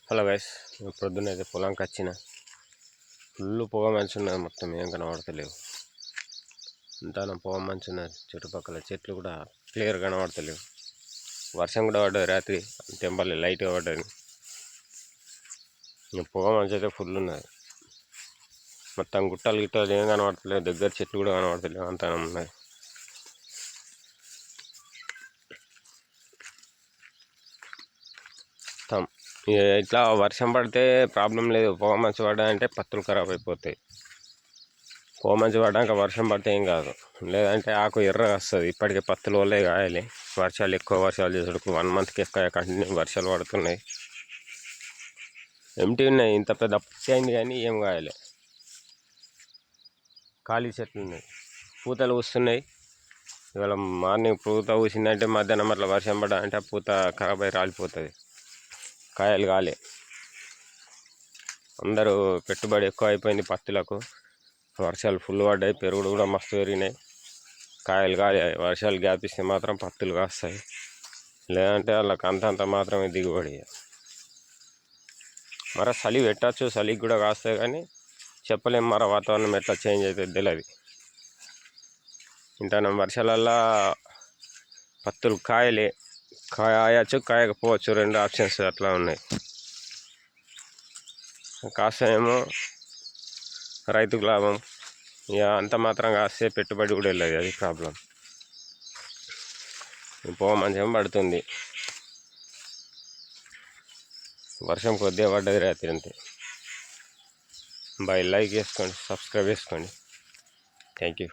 Hello guys, పొద్దున్న అయితే పొలంకి వచ్చిన ఫుల్ పొగ మంచి ఉన్నది. మొత్తం ఏం కనబడతలేవు. అంతా పొగ మంచి ఉన్నది. చుట్టుపక్కల చెట్లు కూడా క్లియర్ కనబడతలేవు. వర్షం కూడా పడ్డది రాత్రి, తెంపల్లి లైట్గా పడ్డది. పొగ మంచి అయితే ఫుల్ ఉన్నది. మొత్తం గుట్టలు గిట్టలు ఏం కనబడతలేవు. దగ్గర చెట్లు కూడా కనబడతలేవు. అంతా ఉన్నది. ఇట్లా వర్షం పడితే ప్రాబ్లం లేదు. పొగ మంచి పడ్డాయంటే పత్తులు ఖరాబ్ అయిపోతాయి. పొగ మంచి పడ్డాక వర్షం పడితే ఏం కాదు. లేదంటే ఆకు ఎర్రగా వస్తుంది. ఇప్పటికే పత్తుల వల్లే కాయాలి. ఎక్కువ వర్షాలు చేసుడుకు 1 మంత్కి ఎక్కువ కంటిన్యూ వర్షాలు పడుతున్నాయి. ఎంటీ ఉన్నాయి. ఇంత పెద్ద పత్తి అయింది కానీ ఏం కాయలే. ఖాళీ చెట్లు ఉన్నాయి. పూతలు వస్తున్నాయి. ఇవాళ మార్నింగ్ పూత పూసిందంటే మధ్యాహ్నం అట్లా వర్షం పడ్డా అంటే ఆ పూత ఖరాబ్ అయి రాలిపోతుంది. కాయలు కాలే. అందరూ పెట్టుబడి ఎక్కువ అయిపోయింది పత్తులకు. వర్షాలు ఫుల్ పడ్డాయి. పెరుగుడు కూడా మస్తు పెరిగినాయి. కాయలు కాలి వర్షాలు గ్యాప్ ఇస్తే మాత్రం పత్తులు కాస్తాయి. లేదంటే వాళ్ళకి అంతంత మాత్రమే దిగుబడి. మరి చలి పెట్టచ్చు, చలికి కూడా కాస్తాయి కానీ చెప్పలేము. మరి వాతావరణం ఎట్లా చేంజ్ అవుతుంది తెలియదు. ఇంత వర్షాలల్లా పత్తులు కాయచ్చు, కాయకపోవచ్చు. 2 ఆప్షన్స్ అట్లా ఉన్నాయి. కాస్తేనేమో రైతుకు లాభం. ఇక అంత మాత్రం కాస్తే పెట్టుబడి కూడా వెళ్ళదు. అది ప్రాబ్లం. పొగ మంచిగా పడుతుంది. వర్షం కొద్దిగా పడ్డది రాత్రి అంతే. లైక్ చేసుకోండి, సబ్స్క్రైబ్ చేసుకోండి. Thank you.